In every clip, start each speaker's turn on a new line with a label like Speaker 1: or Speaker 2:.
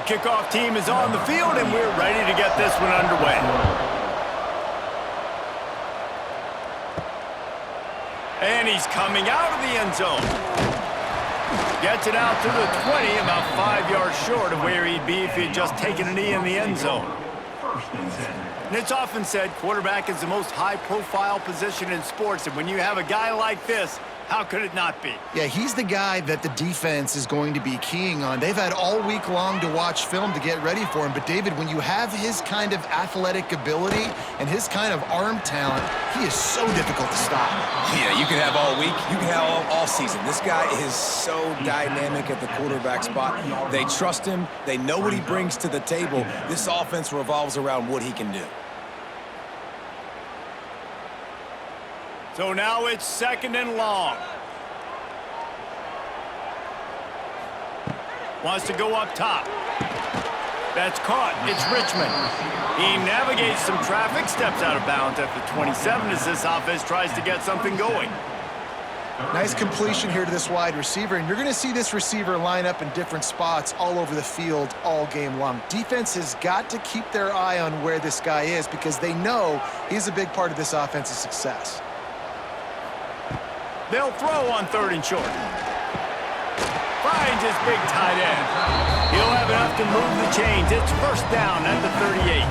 Speaker 1: kickoff team is on the field, and we're ready to get this one underway. And he's coming out of the end zone. Gets it out to the 20, about 5 yards short of where he'd be if he'd just taken a knee in the end zone. And it's often said quarterback is the most high-profile position in sports, and when you have a guy like this, how could it not be?
Speaker 2: Yeah, he's the guy that the defense is going to be keying on. They've had all week long to watch film to get ready for him. But, David, when you have his kind of athletic ability and his kind of arm talent, he is so difficult to stop.
Speaker 3: Yeah, you can have all week. You can have all season. This guy is so dynamic at the quarterback spot. They trust him. They know what he brings to the table. This offense revolves around what he can do.
Speaker 1: So now it's 2nd and long. Wants to go up top. That's caught. It's Richmond. He navigates some traffic, steps out of bounds at the 27 as this offense tries to get something going.
Speaker 2: Nice completion here to this wide receiver, and you're going to see this receiver line up in different spots all over the field all game long. Defense has got to keep their eye on where this guy is because they know he's a big part of this offense's success.
Speaker 1: They'll throw on 3rd and short. Finds his big tight end. He'll have enough to move the chains. It's 1st down at the 38.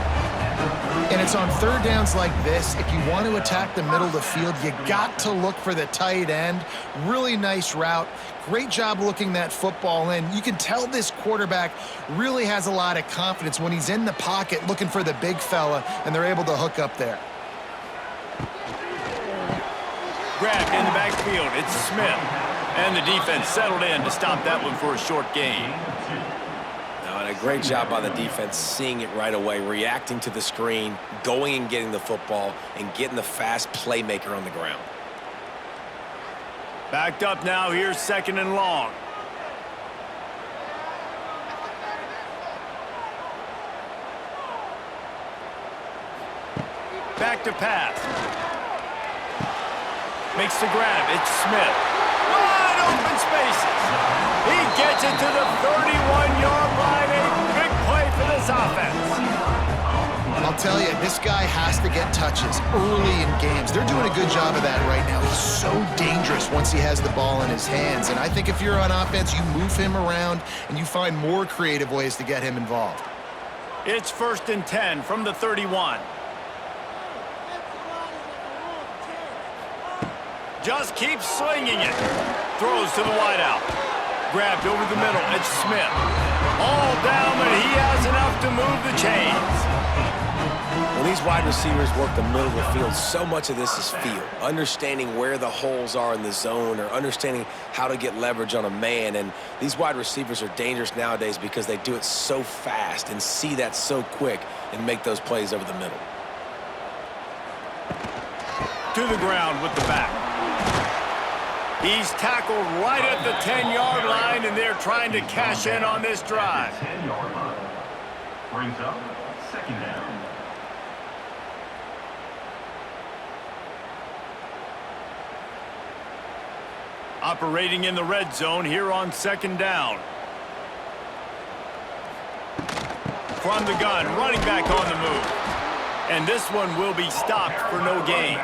Speaker 2: And it's on 3rd downs like this. If you want to attack the middle of the field, you got to look for the tight end. Really nice route. Great job looking that football in. You can tell this quarterback really has a lot of confidence when he's in the pocket looking for the big fella, and they're able to hook up there.
Speaker 1: Grabbed in the backfield. It's Smith. And the defense settled in to stop that one for a short gain.
Speaker 3: Now, and a great job by the defense seeing it right away, reacting to the screen, going and getting the football, and getting the fast playmaker on the ground.
Speaker 1: Backed up now. Here's 2nd and long. Back to pass. Makes the grab. It's Smith. Wide open spaces. He gets it to the 31-yard line. A big play for this offense.
Speaker 2: I'll tell you, this guy has to get touches early in games. They're doing a good job of that right now. He's so dangerous once he has the ball in his hands. And I think if you're on offense, you move him around and you find more creative ways to get him involved.
Speaker 1: It's 1st and 10 from the 31. Just keeps slinging it. Throws to the wideout. Grabbed over the middle. It's Smith. All down, but he has enough to move the chains.
Speaker 3: When these wide receivers work the middle of the field, so much of this is feel. Understanding where the holes are in the zone or understanding how to get leverage on a man. And these wide receivers are dangerous nowadays because they do it so fast and see that so quick and make those plays over the middle.
Speaker 1: To the ground with the back. He's tackled right at the 10-yard line, and they're trying to cash in on this drive.
Speaker 4: 10-yard line. Brings up 2nd down.
Speaker 1: Operating in the red zone here on 2nd down. From the gun, running back on the move. And this one will be stopped for no gain.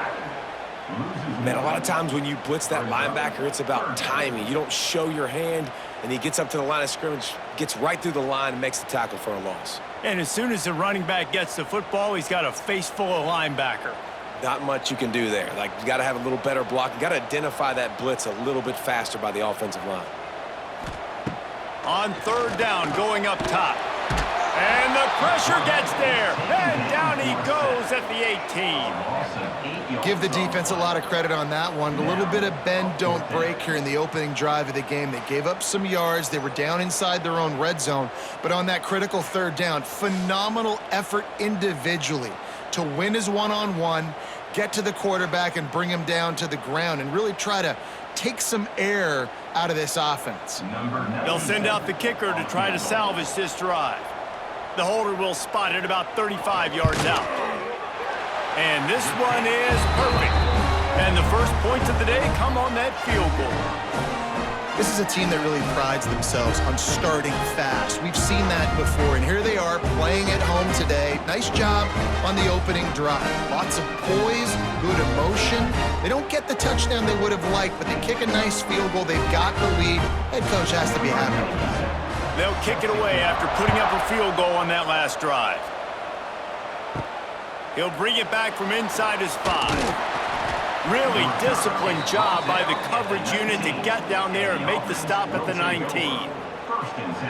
Speaker 3: Man, a lot of times when you blitz that linebacker, it's about timing. You don't show your hand, and he gets up to the line of scrimmage, gets right through the line, and makes the tackle for a loss.
Speaker 1: And as soon as the running back gets the football, he's got a face full of linebacker.
Speaker 3: Not much you can do there. Like, you got to have a little better block. You got to identify that blitz a little bit faster by the offensive line.
Speaker 1: On 3rd down, going up top. And the pressure gets there. And down he goes at the 18.
Speaker 2: Give the defense a lot of credit on that one. A little bit of bend, don't break here in the opening drive of the game. They gave up some yards. They were down inside their own red zone. But on that critical 3rd down, phenomenal effort individually to win his one-on-one, get to the quarterback and bring him down to the ground and really try to take some air out of this offense.
Speaker 1: They'll send out the kicker to try to salvage this drive. The holder will spot it about 35 yards out. And this one is perfect. And the first points of the day come on that field goal.
Speaker 2: This is a team that really prides themselves on starting fast. We've seen that before, and here they are playing at home today. Nice job on the opening drive. Lots of poise, good emotion. They don't get the touchdown they would have liked, but they kick a nice field goal. They've got the lead. Head coach has to be happy with that.
Speaker 1: They'll kick it away after putting up a field goal on that last drive. He'll bring it back from inside his 5. Really disciplined job by the coverage unit to get down there and make the stop at the 19.
Speaker 4: First and 10.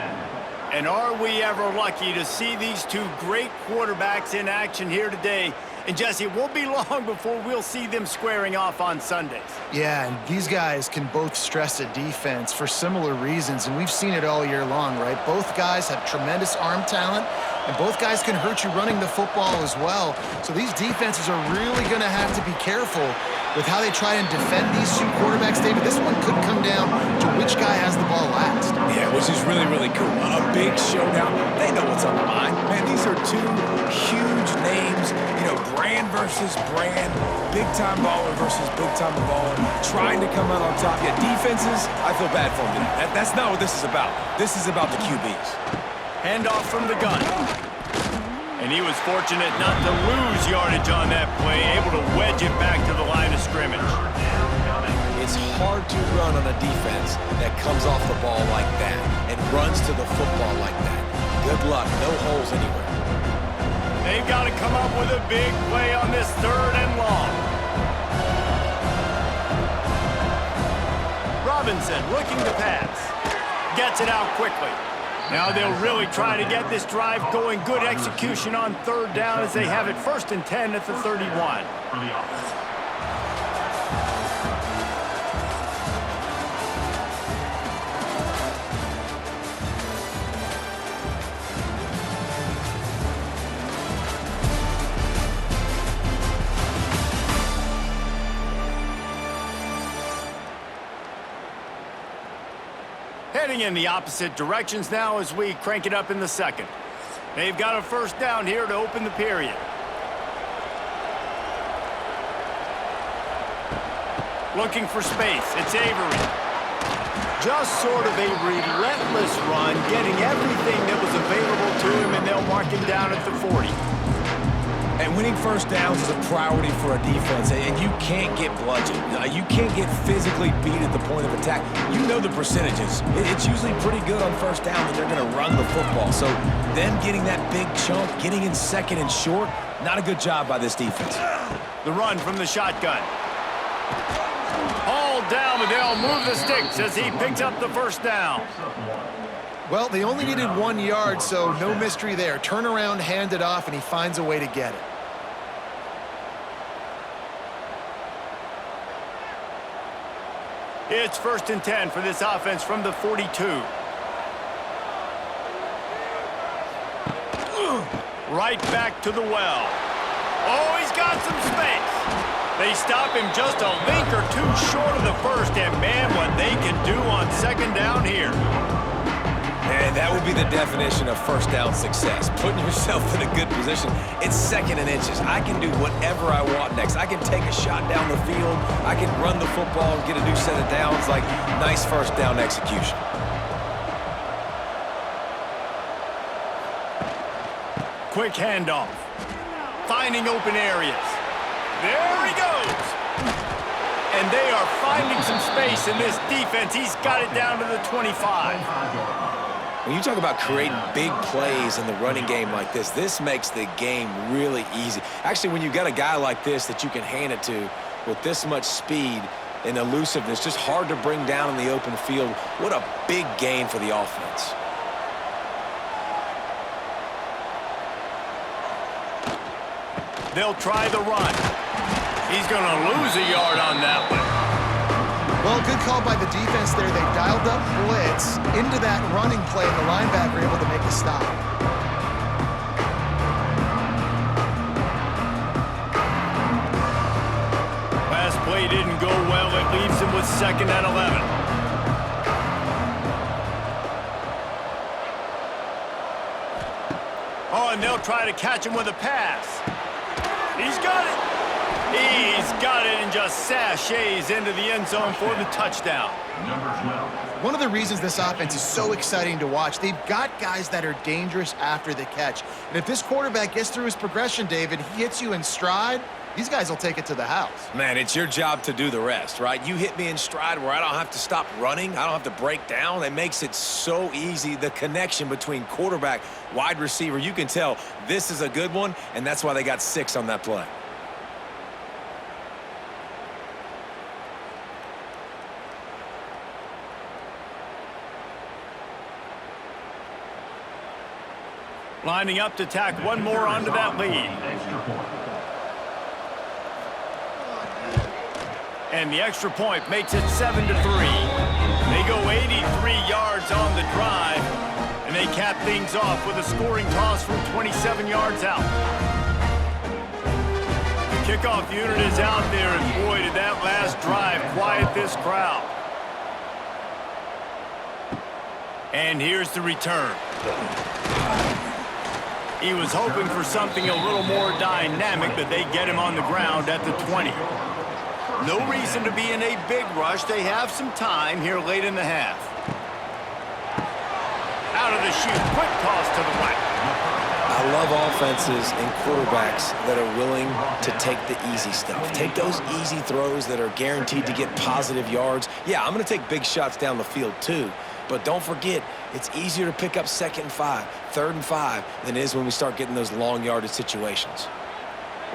Speaker 1: And are we ever lucky to see these two great quarterbacks in action here today? And Jesse, it won't be long before we'll see them squaring off on Sundays.
Speaker 2: Yeah, and these guys can both stress a defense for similar reasons, and we've seen it all year long, right? Both guys have tremendous arm talent, and both guys can hurt you running the football as well. So these defenses are really going to have to be careful with how they try and defend these two quarterbacks. David, this one could come down to which guy has the ball last.
Speaker 3: Yeah, which is really, really cool. A big showdown. They know what's on the line. Man, these are two huge names, you know, brand versus brand, big-time baller versus big-time baller, trying to come out on top. Yeah, defenses, I feel bad for them. That's not what this is about. This is about the QBs.
Speaker 1: Handoff from the gun. And he was fortunate not to lose yardage on that play, able to wedge it back to the line of scrimmage.
Speaker 3: It's hard to run on a defense that comes off the ball like that and runs to the football like that. Good luck. No holes anywhere.
Speaker 1: They've got to come up with a big play on this 3rd and long. Robinson looking to pass. Gets it out quickly. Now they'll really try to get this drive going. Good execution on 3rd down as they have it 1st and 10 at the 31.
Speaker 4: For the offense.
Speaker 1: Heading in the opposite directions now as we crank it up in the 2nd. They've got a 1st down here to open the period. Looking for space. It's Avery. Just sort of a relentless run, getting everything that was available to him, and they'll mark him down at the 40.
Speaker 3: And winning 1st downs is a priority for a defense, and you can't get bludgeoned. You can't get physically beat at the point of attack. You know the percentages. It's usually pretty good on 1st down that they're going to run the football. So them getting that big chunk, getting in 2nd and short, not a good job by this defense.
Speaker 1: The run from the shotgun. All down, but they'll move the sticks as he picks up the 1st down.
Speaker 2: Well, they only needed 1 yard, so no mystery there. Turn around, hand it off, and he finds a way to get it.
Speaker 1: It's 1st and 10 for this offense from the 42. Right back to the well. Oh, he's got some space. They stop him just a link or two short of the 1st, and man, what they can do on 2nd down here.
Speaker 3: And that would be the definition of 1st down success, putting yourself in a good position. It's 2nd and inches. I can do whatever I want next. I can take a shot down the field. I can run the football and get a new set of downs. Like, nice 1st down execution.
Speaker 1: Quick handoff. Finding open areas. There he goes. And they are finding some space in this defense. He's got it down to the 25.
Speaker 3: When you talk about creating big plays in the running game like this makes the game really easy. Actually, when you've got a guy like this that you can hand it to with this much speed and elusiveness, just hard to bring down in the open field, what a big gain for the offense.
Speaker 1: They'll try the run. He's going to lose a yard on that one.
Speaker 2: Well, good call by the defense there. They dialed up blitz into that running play, and the linebacker able to make the stop.
Speaker 1: Last play didn't go well. It leaves him with 2nd and 11. Oh, and they'll try to catch him with a pass. He's got it. He's got it and just sashays into the end zone for the touchdown.
Speaker 4: Number 12.
Speaker 2: One of the reasons this offense is so exciting to watch, they've got guys that are dangerous after the catch. And if this quarterback gets through his progression, David, he hits you in stride, these guys will take it to the house.
Speaker 3: Man, it's your job to do the rest, right? You hit me in stride where I don't have to stop running. I don't have to break down. It makes it so easy. The connection between quarterback, wide receiver, you can tell this is a good one, and that's why they got 6 on that play.
Speaker 1: Lining up to tack one more onto that lead.
Speaker 4: Extra point.
Speaker 1: And the extra point makes it 7-3. They go 83 yards on the drive, and they cap things off with a scoring toss from 27 yards out. The kickoff unit is out there, and boy, did that last drive quiet this crowd. And here's the return. He was hoping for something a little more dynamic, but they get him on the ground at the 20. No reason to be in a big rush. They have some time here late in the half. Out of the chute, quick toss to the right.
Speaker 3: I love offenses and quarterbacks that are willing to take the easy stuff. Take those easy throws that are guaranteed to get positive yards. Yeah, I'm going to take big shots down the field too. But don't forget, it's easier to pick up 2nd and 5, 3rd and 5 than it is when we start getting those long yardage situations.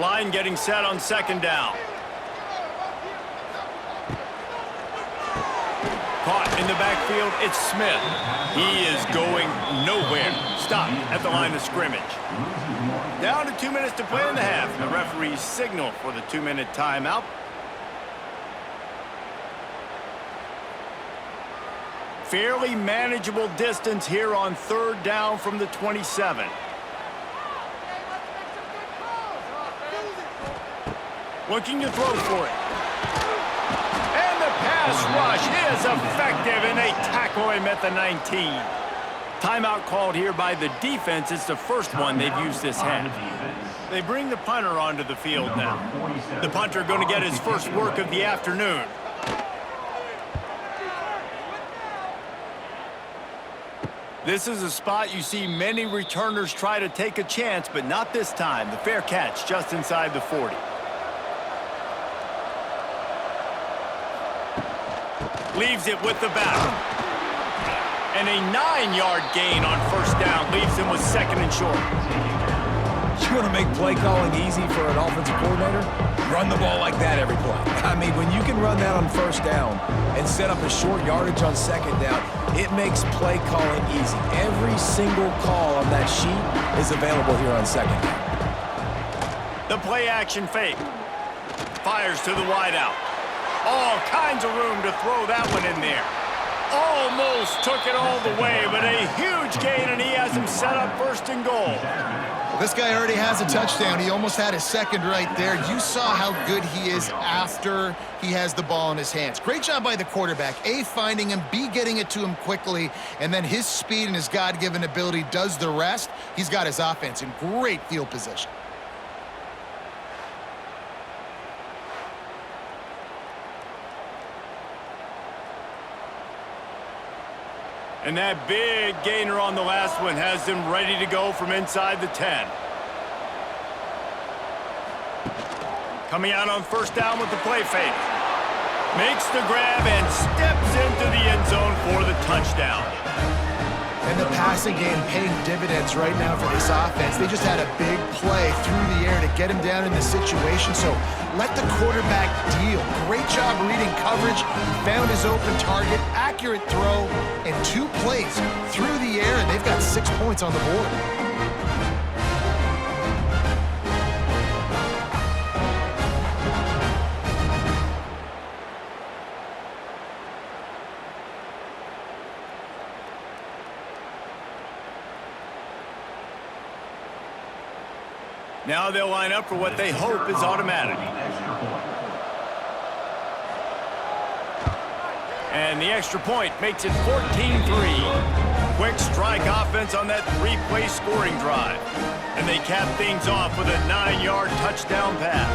Speaker 1: Line getting set on 2nd down. Caught in the backfield, it's Smith. He is going nowhere. Stopped at the line of scrimmage. Down to 2 minutes to play in the half. The referee's signal for the 2-minute timeout. Fairly manageable distance here on 3rd down from the 27. Looking to throw for it. And the pass rush is effective, and they tackle him at the 19. Timeout called here by the defense. It's the first one they've used this half. They bring the punter onto the field now. The punter going to get his first work of the afternoon. This is a spot you see many returners try to take a chance, but not this time. The fair catch just inside the 40. Leaves it with the back. And a 9-yard gain on 1st down leaves him with 2nd and short.
Speaker 3: You want to make play calling easy for an offensive coordinator? Run the ball like that every play. I mean, when you can run that on 1st down and set up a short yardage on 2nd down, it makes play calling easy. Every single call on that sheet is available here on 2nd down.
Speaker 1: The play action fake. Fires to the wideout. All kinds of room to throw that one in there. Almost took it all the way, but a huge gain, and he has him set up 1st and goal.
Speaker 2: Well, this guy already has a touchdown. He almost had his 2nd right there. You saw how good he is after he has the ball in his hands. Great job by the quarterback. A, finding him, B, getting it to him quickly, and then his speed and his God-given ability does the rest. He's got his offense in great field position.
Speaker 1: And that big gainer on the last one has them ready to go from inside the 10. Coming out on 1st down with the play fake. Makes the grab and steps into the end zone for the touchdown.
Speaker 2: And the passing game paying dividends right now for this offense. They just had a big play through the air to get him down in the situation. So let the quarterback deal. Great job reading coverage. Found his open target. Accurate throw. And 2 plays through the air, and they've got 6 points on the board.
Speaker 1: Now they'll line up for what they hope is automatic. And the extra point makes it 14-3. Quick strike offense on that 3-play scoring drive. And they cap things off with a 9-yard touchdown pass.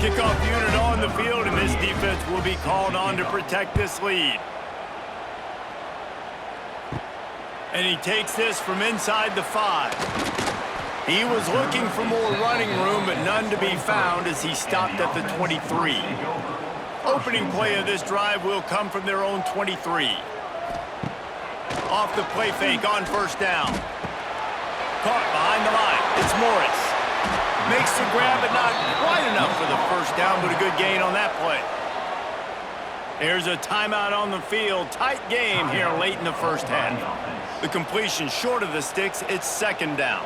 Speaker 1: Kickoff unit on the field, and this defense will be called on to protect this lead. And he takes this from inside the 5. He was looking for more running room, but none to be found as he stopped at the 23. Opening play of this drive will come from their own 23. Off the play fake on first down. Caught behind the line. It's Morris. Makes the grab, but not quite enough for the first down, but a good gain on that play. There's a timeout on the field. Tight game here late in the first half. The completion short of the sticks. It's second down.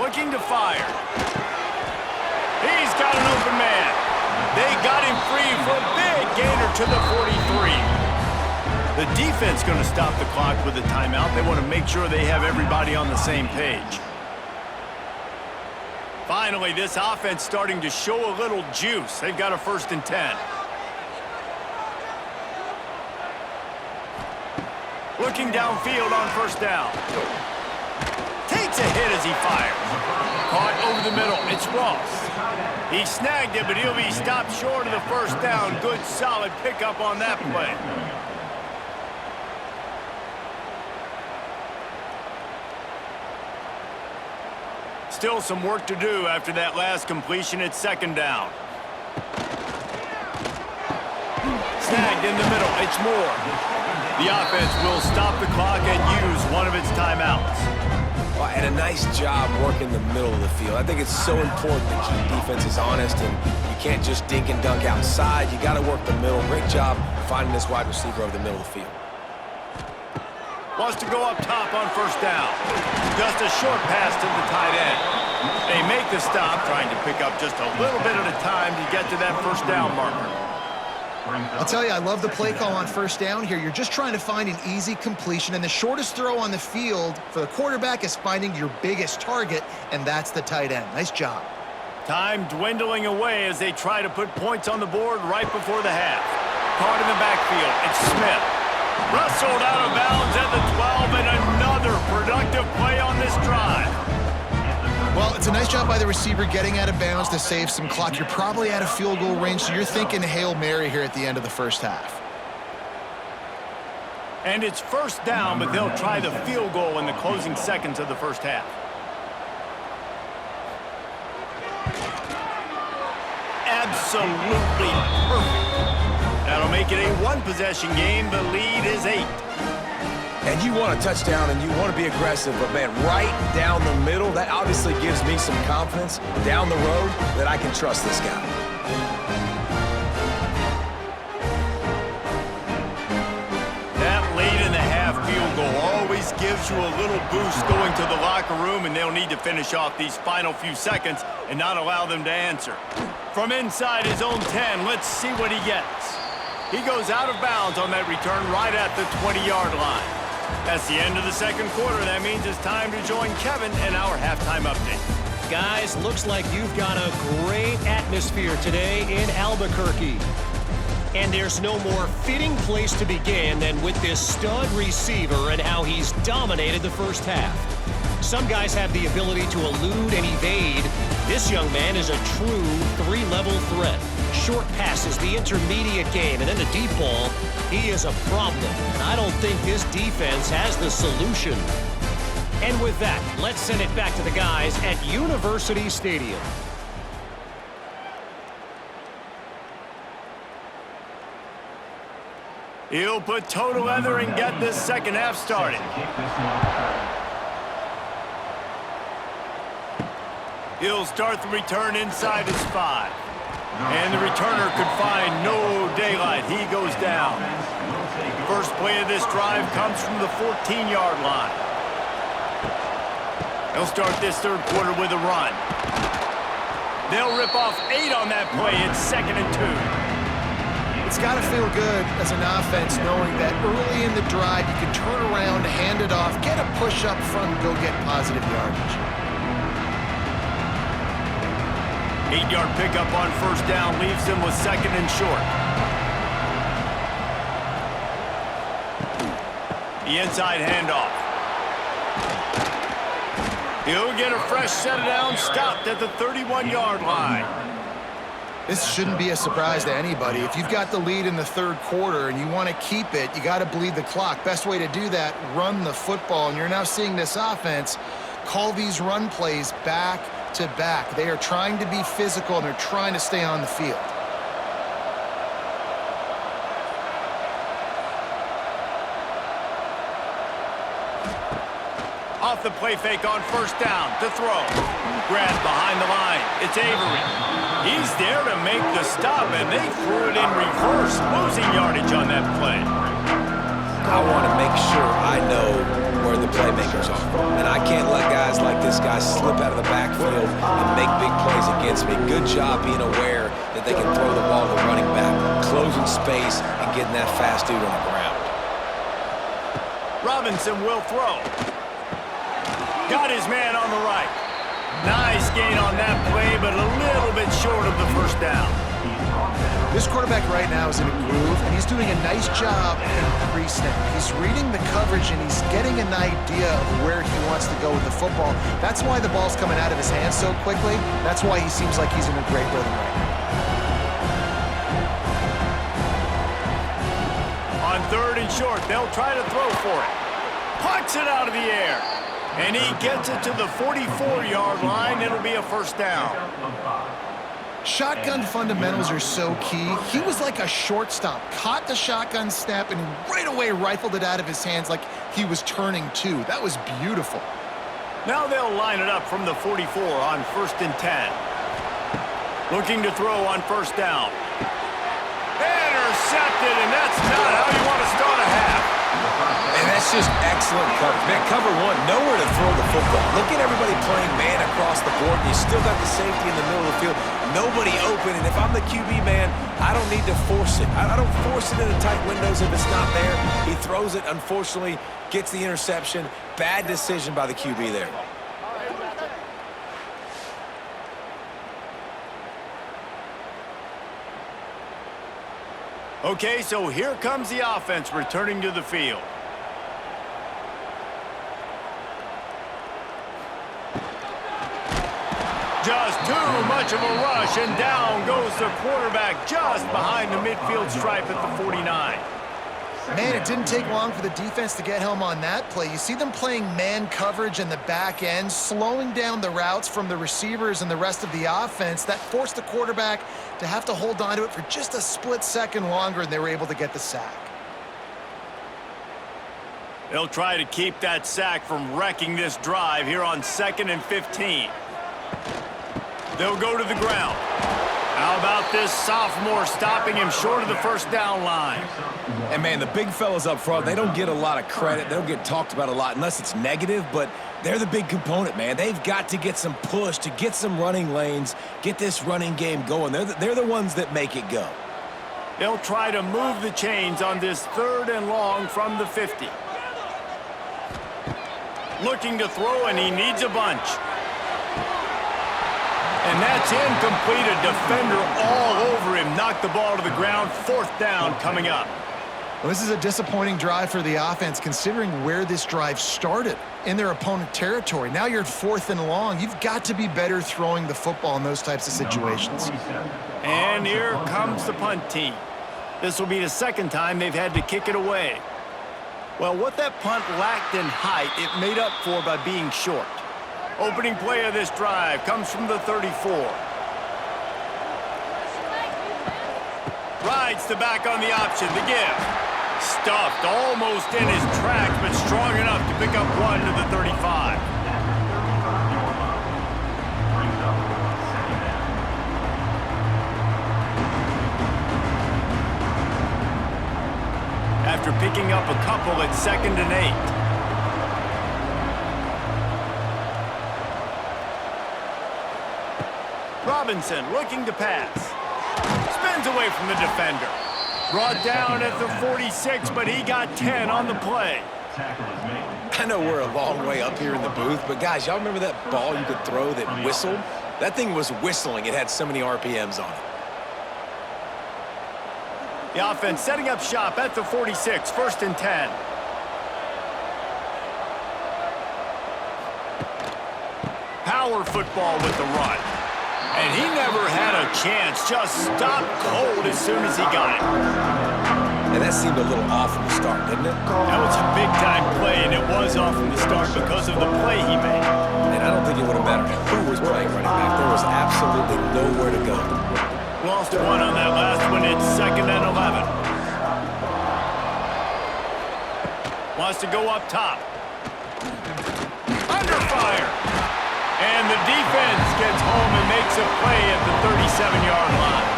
Speaker 1: Looking to fire. He's got an open man. They got him free for a big gainer to the 43. The defense going to stop the clock with a timeout. They want to make sure they have everybody on the same page. Finally, this offense starting to show a little juice. They've got a 1st and 10. Looking downfield on first down. Takes a hit as he fires. Caught over the middle. It's Ross. He snagged it, but he'll be stopped short of the first down. Good, solid pickup on that play. Still some work to do after that last completion. It's second down. Snagged in the middle. It's Moore. The offense will stop the clock and use one of its timeouts.
Speaker 3: And a nice job working the middle of the field. I think it's so important to keep defenses honest, and you can't just dink and dunk outside. You got to work the middle. Great job finding this wide receiver over the middle of the field.
Speaker 1: Wants to go up top on first down. Just a short pass to the tight end. They make the stop, trying to pick up just a little bit at a time to get to that first down marker.
Speaker 2: I'll tell you, I love the play call on first down here. You're just trying to find an easy completion, and the shortest throw on the field for the quarterback is finding your biggest target, and that's the tight end. Nice job.
Speaker 1: Time dwindling away as they try to put points on the board right before the half. Caught in the backfield. It's Smith. Wrestled out of bounds at the 12, and another productive play on this drive.
Speaker 2: Well, it's a nice job by the receiver getting out of bounds to save some clock. You're probably out of field goal range, so you're thinking Hail Mary here at the end of the first half.
Speaker 1: And it's first down, but they'll try the field goal in the closing seconds of the first half. Absolutely perfect. That'll make it a one-possession game. The lead is 8.
Speaker 3: And you want a touchdown and you want to be aggressive, but man, right down the middle, that obviously gives me some confidence down the road that I can trust this guy.
Speaker 1: That late in the half field goal always gives you a little boost going to the locker room, and they'll need to finish off these final few seconds and not allow them to answer. From inside his own 10, let's see what he gets. He goes out of bounds on that return right at the 20-yard line. That's the end of the second quarter. That means it's time to join Kevin in our halftime update.
Speaker 5: Guys, looks like you've got a great atmosphere today in Albuquerque. And there's no more fitting place to begin than with this stud receiver and how he's dominated the first half. Some guys have the ability to elude and evade. This young man is a true three-level threat. Short passes, the intermediate game, and then the deep ball, he is a problem. And I don't think this defense has the solution. And with that, let's send it back to the guys at University Stadium.
Speaker 1: He'll put toe to leather and get this second half started. He'll start the return inside his 5. And the returner could find no daylight. He goes down. First play of this drive comes from the 14-yard line. They'll start this third quarter with a run. They'll rip off 8 on that play. It's 2nd and 2.
Speaker 2: It's got to feel good as an offense knowing that early in the drive you can turn around, hand it off, get a push up front, and go get positive yardage.
Speaker 1: 8-yard pickup on first down leaves them with 2nd and short. The inside handoff. He'll get a fresh set of downs stopped at the 31-yard line.
Speaker 2: This shouldn't be a surprise to anybody. If you've got the lead in the third quarter and you want to keep it, you got to bleed the clock. Best way to do that, run the football. And you're now seeing this offense call these run plays back to back. They are trying to be physical, and they're trying to stay on the field.
Speaker 1: Off the play fake on first down to throw. Grabbed behind the line. It's Avery. He's there to make the stop, and they threw it in reverse, losing yardage on that play.
Speaker 3: I want to make sure I know where the playmakers are. And I can't let guys like this guy slip out of the backfield and make big plays against me. Good job being aware that they can throw the ball to the running back, closing space, and getting that fast dude on the ground.
Speaker 1: Robinson will throw. Got his man on the right. Nice gain on that play, but a little bit short of the first down.
Speaker 2: This quarterback right now is in a groove, and he's doing a nice job in pre-snap. He's reading the coverage, and he's getting an idea of where he wants to go with the football. That's why the ball's coming out of his hands so quickly. That's why he seems like he's in a great rhythm right now.
Speaker 1: On third and short, they'll try to throw for it. Pucks it out of the air. And he gets it to the 44-yard line. It'll be a first down.
Speaker 2: Shotgun fundamentals are so key. He was like a shortstop, caught the shotgun snap, and right away rifled it out of his hands like he was turning two. That was beautiful.
Speaker 1: Now they'll line it up from the 44 on first and 10. Looking to throw on first down. Intercepted, and that's not how you want to start a half.
Speaker 3: And that's just excellent coverage. Man, cover one, nowhere to throw the football. Look at everybody playing man across the board, and you still got the safety in the middle of the field. Nobody open, and if I'm the QB man, I don't need to force it. I don't force it into tight windows if it's not there. He throws it, unfortunately, gets the interception. Bad decision by the QB there.
Speaker 1: Okay, so here comes the offense returning to the field. Just too much of a rush, and down goes the quarterback just behind the midfield stripe at the 49.
Speaker 2: Man, it didn't take long for the defense to get home on that play. You see them playing man coverage in the back end, slowing down the routes from the receivers and the rest of the offense. That forced the quarterback to have to hold on to it for just a split second longer, and they were able to get the sack.
Speaker 1: They'll try to keep that sack from wrecking this drive here on 2nd and 15. They'll go to the ground. How about this sophomore stopping him short of the first down line?
Speaker 3: And, man, the big fellas up front, they don't get a lot of credit. They don't get talked about a lot unless it's negative, but they're the big component, man. They've got to get some push, to get some running lanes, get this running game going. They're the ones that make it go.
Speaker 1: They'll try to move the chains on this 3rd and long from the 50. Looking to throw, and he needs a bunch. And that's incomplete. A defender all over him. Knocked the ball to the ground. 4th down coming up.
Speaker 2: Well, this is a disappointing drive for the offense, considering where this drive started, in their opponent territory. Now you're at 4th and long. You've got to be better throwing the football in those types of situations.
Speaker 1: And here comes the punt team. This will be the 2nd time they've had to kick it away. Well, what that punt lacked in height, it made up for by being short. Opening play of this drive comes from the 34. Rides the back on the option, the give. Stuffed almost in his tracks, but strong enough to pick up 1 to the 35. After picking up a couple at 2nd and 8. Robinson looking to pass. Spins away from the defender. Brought down at the 46, but he got 10 on the play.
Speaker 3: I know we're a long way up here in the booth, but guys, y'all remember that ball you could throw that whistled? That thing was whistling. It had so many RPMs on it.
Speaker 1: The offense setting up shop at the 46, 1st and 10. 10.
Speaker 2: 2
Speaker 1: power football with the run. And he never had a chance, just stopped cold as soon as he got it.
Speaker 3: And that seemed a little off from the start, didn't it?
Speaker 1: That was a big-time play, and it was off from the start because of the play he made.
Speaker 3: And I don't think it would have mattered who was playing running back. There was absolutely nowhere to go.
Speaker 1: Lost one on that last one. It's 2nd and 11. Wants to go up top. Under fire. And the defense gets home and makes a play at the 37-yard line.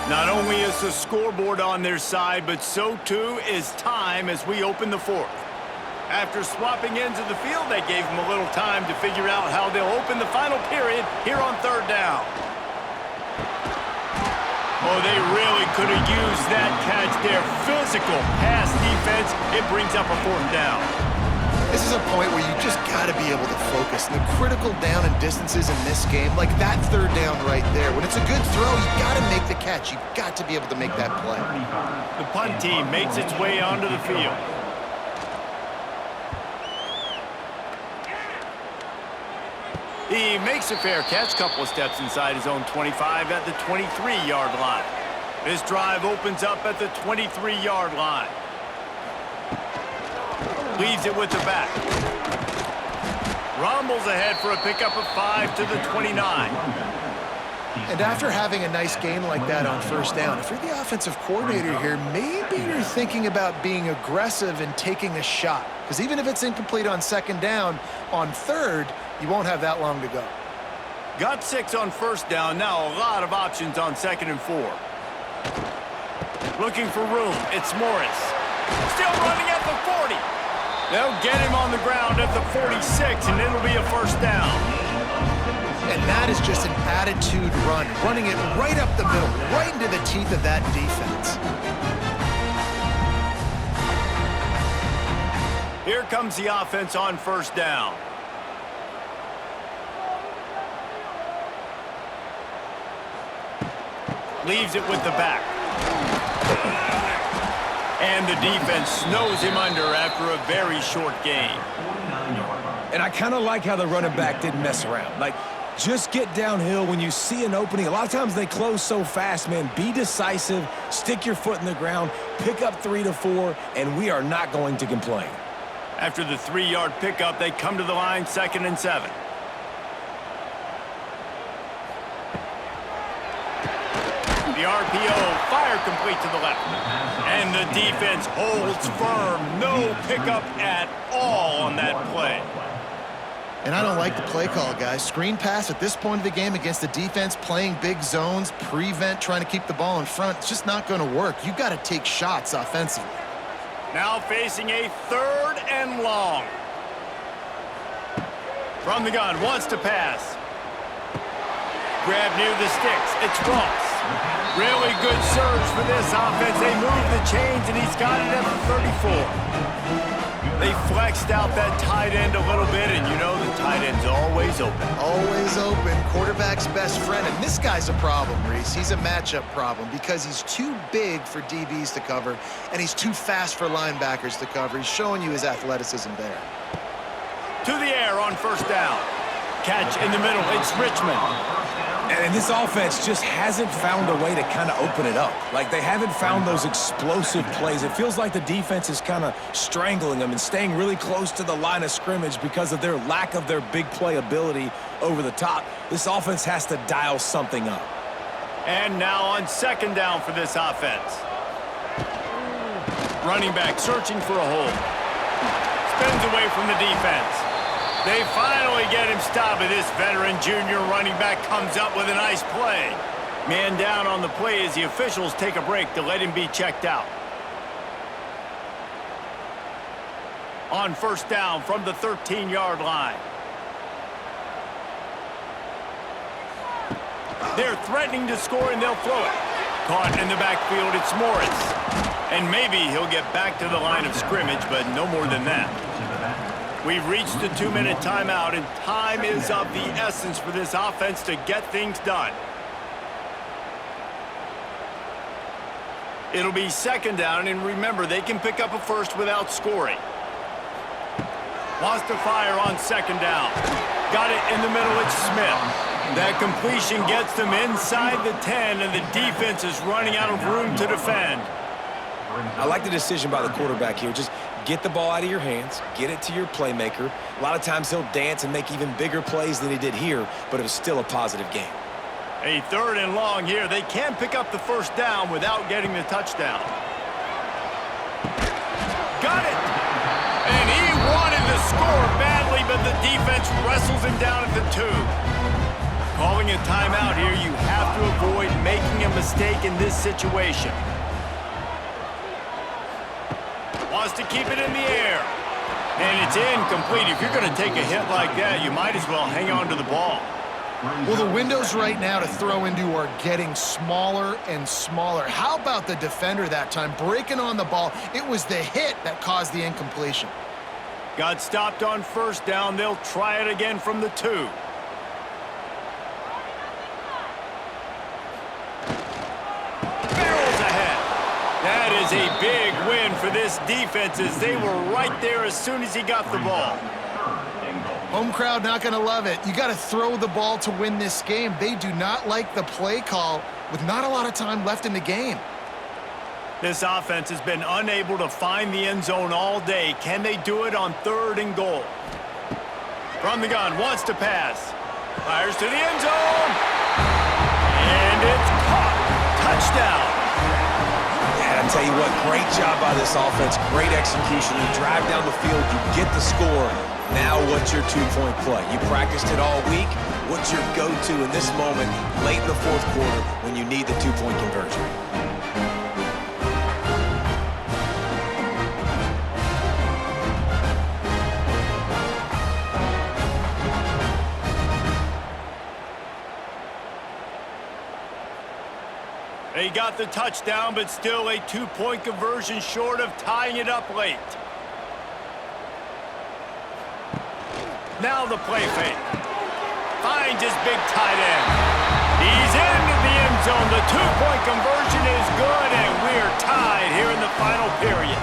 Speaker 1: Not only is the scoreboard on their side, but so too is time as we open the 4th. After swapping ends of the field, they gave them a little time to figure out how they'll open the final period here on 3rd down. Oh, they really could have used that catch there. Physical pass defense. It brings up a 4th down.
Speaker 2: This is a point where you just got to be able to focus. The critical down and distances in this game, like that 3rd down right there. When it's a good throw, you got to make the catch. You got to be able to make that play.
Speaker 1: The punt team makes its way onto the field. He makes a fair catch, couple of steps inside his own 25 at the 23-yard line. This drive opens up at the 23-yard line. Leaves it with the back. Rumbles ahead for a pickup of 5 to the 29.
Speaker 2: And after having a nice game like that on 1st down, if you're the offensive coordinator here, maybe you're thinking about being aggressive and taking a shot. Because even if it's incomplete on 2nd down, on 3rd, you won't have that long to go.
Speaker 1: Got 6 on 1st down. Now a lot of options on 2nd and 4. Looking for room. It's Morris. Still running at the 40. They'll get him on the ground at the 46, and it'll be a 1st down.
Speaker 2: And that is just an attitude run, running it right up the middle, right into the teeth of that defense.
Speaker 1: Here comes the offense on 1st down. Leaves it with the back. And the defense snows him under after a very short gain.
Speaker 3: And I kind of like how the running back didn't mess around. Like, just get downhill when you see an opening. A lot of times they close so fast, man. Be decisive, stick your foot in the ground, pick up 3 to 4, and we are not going to complain.
Speaker 1: After the 3-yard pickup, they come to the line 2nd and 7. The RPO, fire complete to the left. And the defense holds firm. No pickup at all on that play.
Speaker 2: And I don't like the play call, guys. Screen pass at this point of the game against the defense, playing big zones, prevent, trying to keep the ball in front. It's just not going to work. You've got to take shots offensively.
Speaker 1: Now facing a 3rd and long. From the gun, wants to pass. Grab near the sticks. It's Ross. Really good surge for this offense. They move the chains, and he's got it at the 34. They flexed out that tight end a little bit, and you know the tight end's always open.
Speaker 2: Always open. Quarterback's best friend. And this guy's a problem, Reese. He's a matchup problem because he's too big for DBs to cover, and he's too fast for linebackers to cover. He's showing you his athleticism there.
Speaker 1: To the air on 1st down. Catch in the middle. It's Richmond.
Speaker 3: And this offense just hasn't found a way to kind of open it up. Like, they haven't found those explosive plays. It feels like the defense is kind of strangling them and staying really close to the line of scrimmage because of their lack of their big play ability over the top. This offense has to dial something up.
Speaker 1: And now on 2nd down for this offense. Running back searching for a hole. Spins away from the defense. They finally get him stopped, and this veteran junior running back comes up with a nice play. Man down on the play as the officials take a break to let him be checked out. on first down from the 13-yard line. They're threatening to score, and they'll throw it. Caught in the backfield, it's Morris. And maybe he'll get back to the line of scrimmage, but no more than that. We've reached the 2-minute timeout, and time is of the essence for this offense to get things done. It'll be second down, and remember, they can pick up a first without scoring. Wants to fire on second down. Got it in the middle, it's Smith. That completion gets them inside the 10, and the defense is running out of room to defend.
Speaker 3: I like the decision by the quarterback here. Just get the ball out of your hands, get it to your playmaker. A lot of times he'll dance and make even bigger plays than he did here, but it was still a positive game.
Speaker 1: A 3rd and long here. They can pick up the first down without getting the touchdown. Got it! And he wanted to score badly, but the defense wrestles him down at the 2. Calling a timeout here, you have to avoid making a mistake in this situation. Wants to keep it in the air. And it's incomplete. If you're going to take a hit like that, you might as well hang on to the ball.
Speaker 2: Well, the windows right now to throw into are getting smaller and smaller. How about the defender that time breaking on the ball? It was the hit that caused the incompletion.
Speaker 1: Got stopped on first down. They'll try it again from the 2. That is a big win for this defense as they were right there as soon as he got the ball.
Speaker 2: Home crowd not going to love it. You got to throw the ball to win this game. They do not like the play call with not a lot of time left in the game.
Speaker 1: This offense has been unable to find the end zone all day. Can they do it on 3rd and goal? From the gun, wants to pass. Fires to the end zone. And it's caught. Touchdown.
Speaker 3: I tell you what, great job by this offense, great execution. You drive down the field, you get the score. Now what's your 2-point play? You practiced it all week. What's your go-to in this moment late in the 4th quarter when you need the 2-point conversion?
Speaker 1: They got the touchdown, but still a 2-point conversion short of tying it up late. Now the play fake. Finds his big tight end. He's into the end zone. The 2-point conversion is good, and we're tied here in the final period.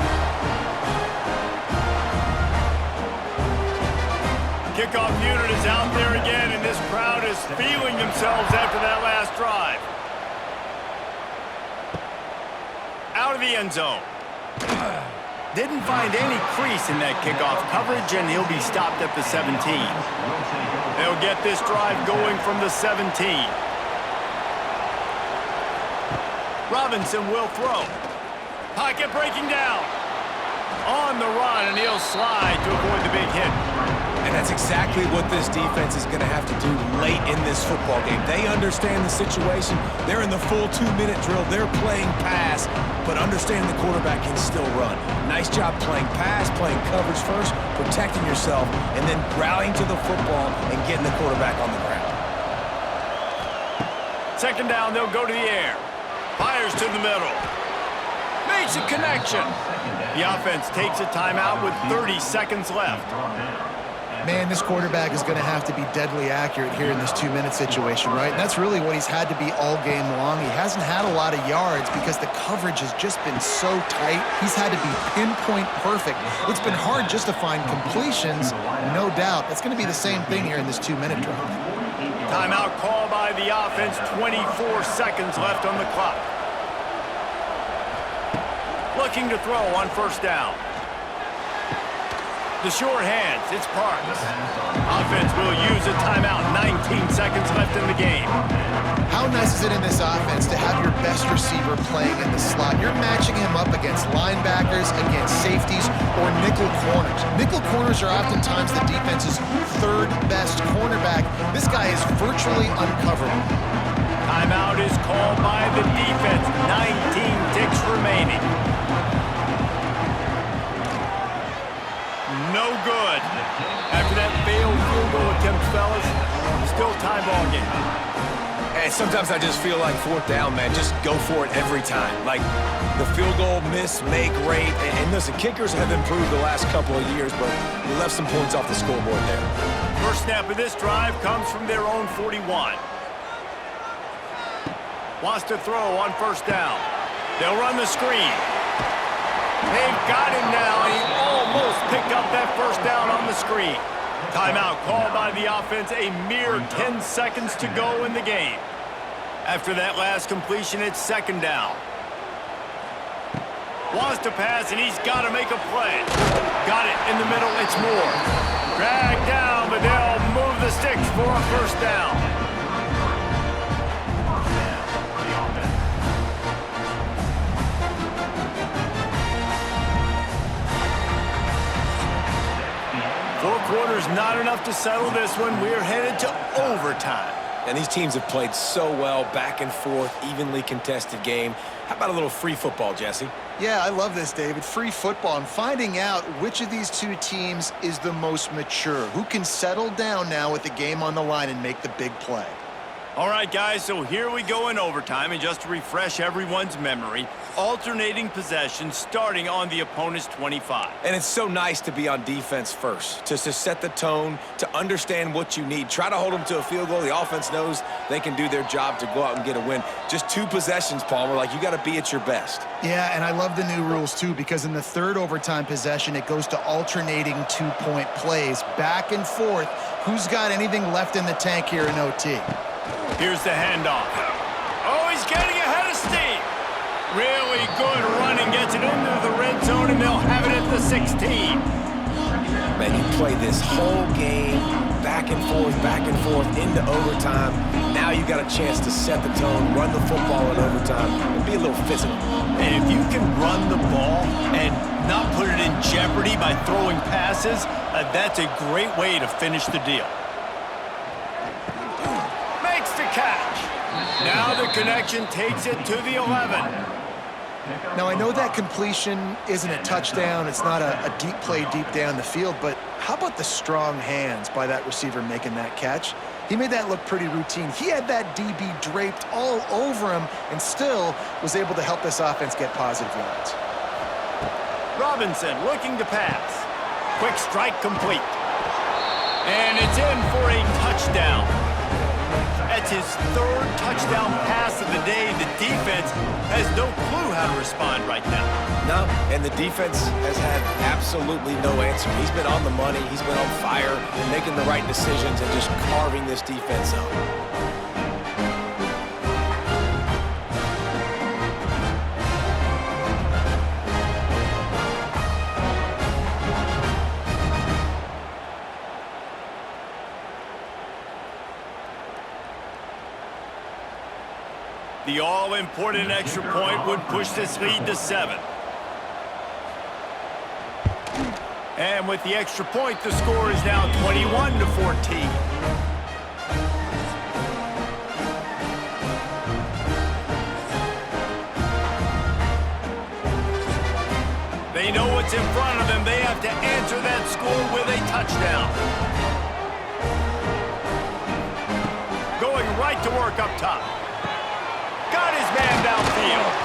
Speaker 1: Kickoff unit is out there again, and this crowd is feeling themselves after that last drive. Out of the end zone. Didn't find any crease in that kickoff coverage, and he'll be stopped at the 17. They'll get this drive going from the 17. Robinson will throw. Pocket breaking down. On the run, and he'll slide to avoid the big hit.
Speaker 3: And that's exactly what this defense is going to have to do late in this football game. They understand the situation. They're in the full 2-minute drill. They're playing pass, but understand the quarterback can still run. Nice job playing pass, playing coverage first, protecting yourself, and then rallying to the football and getting the quarterback on the ground.
Speaker 1: Second down, they'll go to the air. Fires to the middle. Makes a connection. The offense takes a timeout with 30 seconds left.
Speaker 2: Man, this quarterback is going to have to be deadly accurate here in this 2-minute situation, right? And that's really what he's had to be all game long. He hasn't had a lot of yards because the coverage has just been so tight. He's had to be pinpoint perfect. It's been hard just to find completions, no doubt. That's going to be the same thing here in this 2-minute drive.
Speaker 1: Timeout call by the offense, 24 seconds left on the clock. Looking to throw on first down. The short hands, it's Parks. Offense will use a timeout, 19 seconds left in the game.
Speaker 2: How nice is it in this offense to have your best receiver playing in the slot? You're matching him up against linebackers, against safeties, or nickel corners. Nickel corners are oftentimes the defense's 3rd best cornerback. This guy is virtually uncoverable.
Speaker 1: Timeout is called by the defense, 19 ticks remaining. good. After that failed field goal attempt, fellas, still tie ball game.
Speaker 3: And sometimes I just feel like fourth down, man. Just go for it every time. Like the field goal miss, make great. And listen, kickers have improved the last couple of years, but we left some points off the scoreboard there.
Speaker 1: First snap of this drive comes from their own 41. Wants to throw on first down. They'll run the screen. They've got him now, and he almost picked up that first down on the screen. Timeout called by the offense, a mere 10 seconds to go in the game. After that last completion, it's second down. Wants to pass, and he's got to make a play. Got it in the middle, it's Moore. Dragged down, but they'll move the sticks for a first down. Four quarters not enough to settle this one. We're headed to overtime.
Speaker 3: And these teams have played so well, back and forth, evenly contested game. How about a little free football, Jesse?
Speaker 2: Yeah, I love this, David. Free football. I'm finding out which of these two teams is the most mature, who can settle down now with the game on the line and make the big play.
Speaker 1: All right, guys, so here we go in overtime, and just to refresh everyone's memory, alternating possessions starting on the opponent's 25.
Speaker 3: And it's so nice to be on defense first, to set the tone, to understand what you need. Try to hold them to a field goal. The offense knows they can do their job to go out and get a win. Just 2 possessions, Palmer. Like, you got to be at your best.
Speaker 2: Yeah, and I love the new rules, too, because in the third overtime possession, it goes to alternating 2-point plays, back and forth. Who's got anything left in the tank here in OT?
Speaker 1: Here's the handoff. Oh, he's getting ahead of steam. Really good running, gets it into the red zone, and they'll have it at the 16.
Speaker 3: Man, you play this whole game back and forth, into overtime. Now you got a chance to set the tone, run the football in overtime, and be a little physical.
Speaker 1: And if you can run the ball and not put it in jeopardy by throwing passes, that's a great way to finish the deal. Makes the catch. Now the connection takes it to the 11.
Speaker 2: Now, I know that completion isn't a touchdown. It's not a deep play deep down the field, but how about the strong hands by that receiver making that catch? He made that look pretty routine. He had that DB draped all over him and still was able to help this offense get positive yards.
Speaker 1: Robinson looking to pass. Quick strike complete. And it's in for a touchdown. That's his third touchdown pass of the day. The defense has no clue how to respond right now.
Speaker 3: No, and the defense has had absolutely no answer. He's been on the money. He's been on fire, making the right decisions, and just carving this defense up.
Speaker 1: The all-important extra point would push this lead to 7. And with the extra point, the score is now 21-14. They know what's in front of them. They have to answer that score with a touchdown. Going right to work up top. Got his man downfield.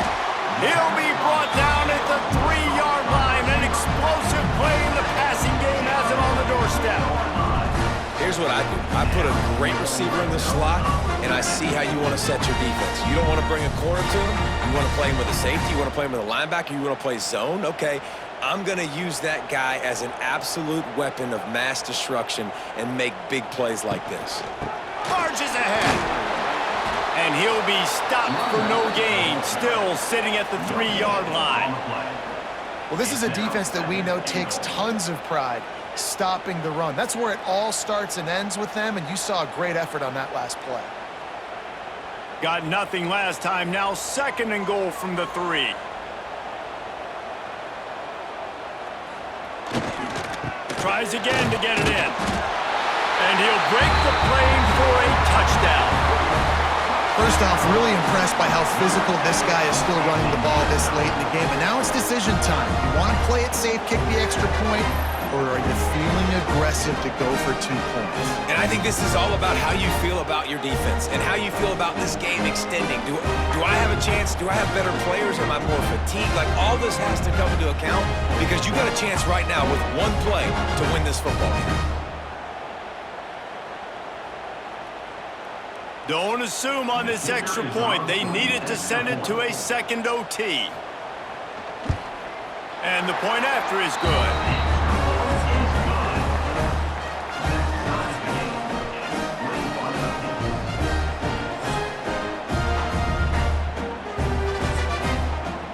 Speaker 1: He'll be brought down at the 3-yard line. An explosive play in the passing game has him on the doorstep.
Speaker 3: Here's what I do. I put a great receiver in the slot, and I see how you want to set your defense. You don't want to bring a corner to him. You want to play him with a safety. You want to play him with a linebacker. You want to play zone. Okay, I'm going to use that guy as an absolute weapon of mass destruction and make big plays like this.
Speaker 1: Charges ahead. And he'll be stopped for no gain, still sitting at the 3-yard line.
Speaker 2: Well, this is a defense that we know takes tons of pride stopping the run. That's where it all starts and ends with them, and you saw a great effort on that last play.
Speaker 1: Got nothing last time, now 2nd and goal from the 3. Tries again to get it in. And he'll break the plane for a touchdown.
Speaker 2: First off, really impressed by how physical this guy is still running the ball this late in the game. And now it's decision time. You want to play it safe, kick the extra point, or are you feeling aggressive to go for 2 points?
Speaker 3: And I think this is all about how you feel about your defense and how you feel about this game extending. Do I have a chance? Do I have better players? Am I more fatigued? Like, all this has to come into account because you got a chance right now with one play to win this football game.
Speaker 1: Don't assume on this extra point. They needed to send it to a second OT. And the point after is good.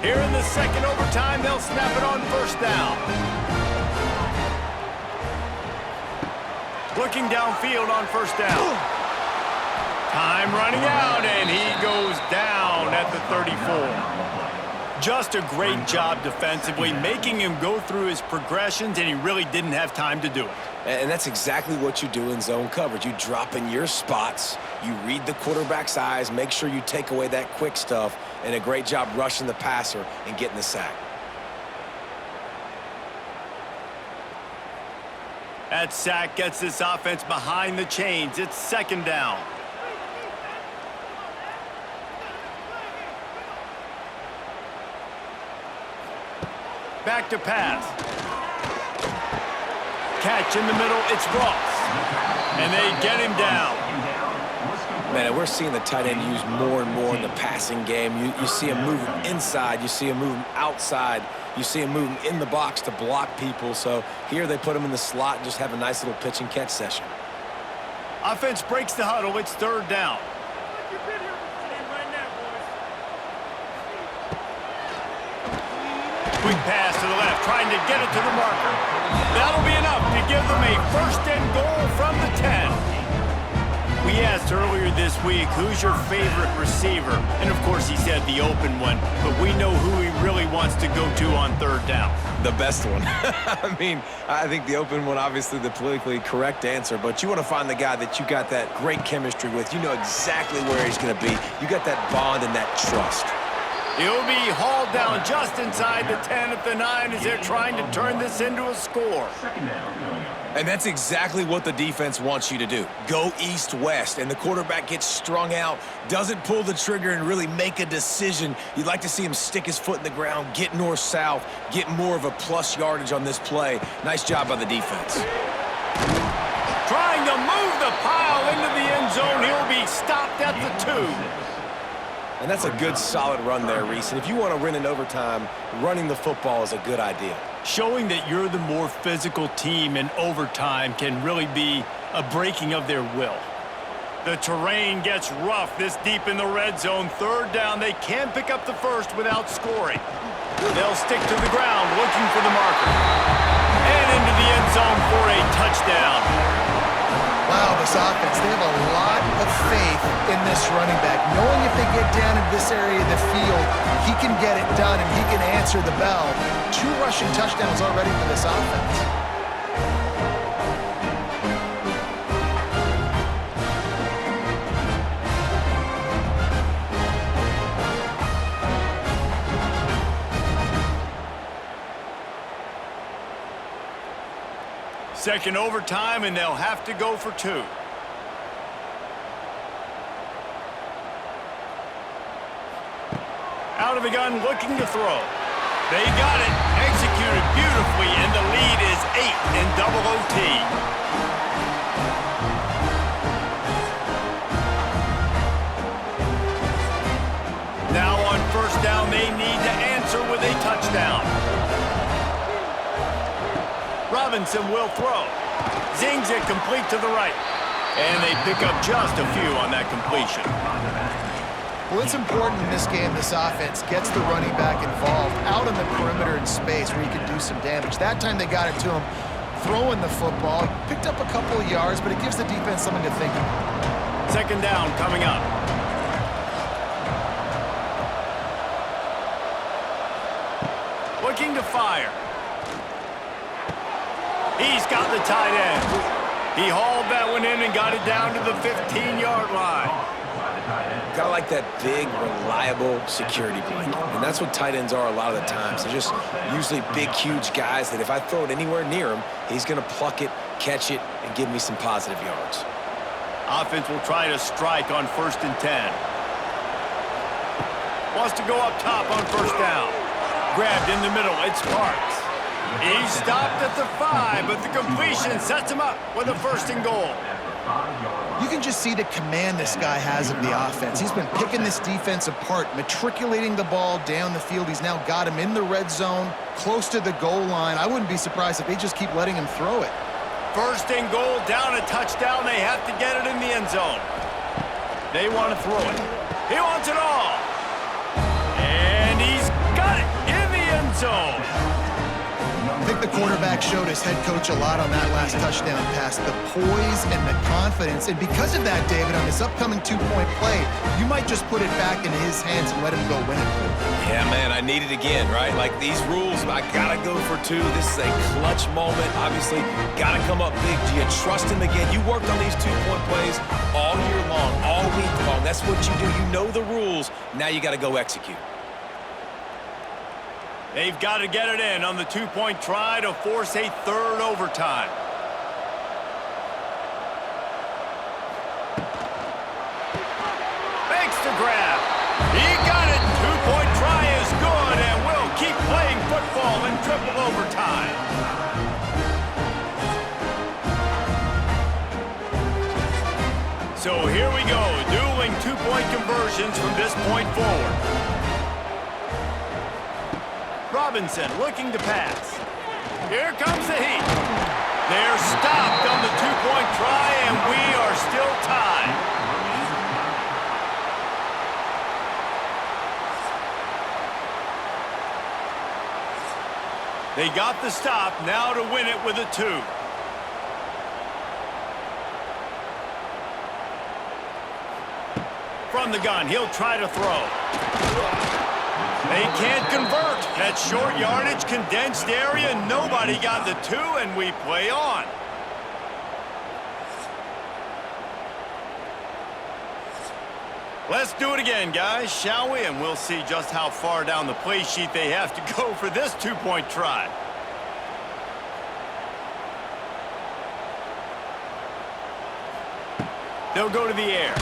Speaker 1: Here in the second overtime, they'll snap it on first down. Looking downfield on first down. Time running out, and he goes down at the 34. Just a great job defensively, making him go through his progressions, and he really didn't have time to do it.
Speaker 3: And that's exactly what you do in zone coverage. You drop in your spots, you read the quarterback's eyes, make sure you take away that quick stuff, and a great job rushing the passer and getting the sack.
Speaker 1: That sack gets this offense behind the chains. It's second down. Back to pass. Catch in the middle, it's Ross. And they get him down.
Speaker 3: Man, we're seeing the tight end used more and more in the passing game. You see him move inside. You see him move outside. You see him move in the box to block people. So here they put him in the slot and just have a nice little pitch and catch session.
Speaker 1: Offense breaks the huddle. It's third down. Quick pass to the left, trying to get it to the marker. That'll be enough to give them a first and goal from the 10. We asked earlier this week, who's your favorite receiver? And of course he said the open one, but we know who he really wants to go to on third down.
Speaker 3: The best one. I mean, I think the open one, obviously the politically correct answer, but you want to find the guy that you got that great chemistry with. You know exactly where he's going to be. You got that bond and that trust.
Speaker 1: He'll be hauled down just inside the 10 at the 9 as they're trying to turn this into a score.
Speaker 3: And that's exactly what the defense wants you to do. Go east-west, and the quarterback gets strung out, doesn't pull the trigger and really make a decision. You'd like to see him stick his foot in the ground, get north-south, get more of a plus yardage on this play. Nice job by the defense.
Speaker 1: Trying to move the pile into the end zone. He'll be stopped at the 2.
Speaker 3: And that's a good, solid run there, Reese. And if you want to win in overtime, running the football is a good idea.
Speaker 1: Showing that you're the more physical team in overtime can really be a breaking of their will. The terrain gets rough this deep in the red zone. Third down, they can't pick up the first without scoring. They'll stick to the ground looking for the marker. And into the end zone for a touchdown.
Speaker 2: Wow, this offense, they have a lot of faith in this running back, knowing if they get down in this area of the field, he can get it done and he can answer the bell. 2 rushing touchdowns already for this offense.
Speaker 1: Second overtime, and they'll have to go for 2. Out of the gun, looking to throw. They got it. Executed beautifully, and the lead is 8 in double OT. Now on first down, they need to answer with a touchdown. Robinson will throw. Zings it complete to the right. And they pick up just a few on that completion.
Speaker 2: Well, it's important in this game, this offense gets the running back involved out on the perimeter in space where he can do some damage. That time they got it to him throwing the football. Picked up a couple of yards, but it gives the defense something to think about.
Speaker 1: Second down coming up. Looking to fire. He's got the tight end. He hauled that one in and got it down to the 15-yard line.
Speaker 3: Got to like that big, reliable security blanket. And that's what tight ends are a lot of the times. They're just usually big, huge guys that if I throw it anywhere near him, he's going to pluck it, catch it, and give me some positive yards.
Speaker 1: Offense will try to strike on 1st and 10. Wants to go up top on 1st down. Grabbed in the middle. It's Parks. He stopped at the 5, but the completion sets him up with a 1st and goal.
Speaker 2: You can just see the command this guy has of the offense. He's been picking this defense apart, matriculating the ball down the field. He's now got him in the red zone, close to the goal line. I wouldn't be surprised if they just keep letting him throw it.
Speaker 1: 1st and goal, down a touchdown. They have to get it in the end zone. They want to throw it. He wants it all. And he's got it in the end zone.
Speaker 2: I think the quarterback showed his head coach a lot on that last touchdown pass, the poise and the confidence. And because of that, David, on this upcoming 2-point play, you might just put it back in his hands and let him go win it.
Speaker 3: Yeah, man, I need it again, right? Like these rules, I got to go for 2. This is a clutch moment. Obviously, got to come up big. Do you trust him again? You worked on these 2-point plays all year long, all week long. That's what you do. You know the rules. Now you got to go execute.
Speaker 1: They've got to get it in on the 2-point try to force a 3rd overtime. Makes the grab. He got it. 2-point try is good, and we'll keep playing football in triple overtime. So here we go, dueling 2-point conversions from this point forward. Robinson looking to pass. Here comes the heat. They're stopped on the 2-point try, and we are still tied. They got the stop, now to win it with a 2. From the gun, he'll try to throw. They can't convert. That short yardage, condensed area, nobody got the 2, and we play on. Let's do it again, guys, shall we? And we'll see just how far down the play sheet they have to go for this 2-point try. They'll go to the air.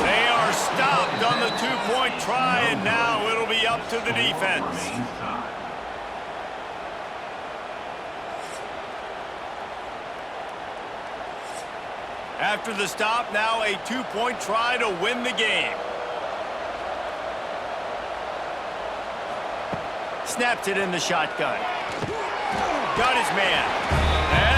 Speaker 1: They are stopped on the 2-point try, and now it'll be up to the defense. After the stop, now a 2-point try to win the game. Snapped it in the shotgun. Got his man.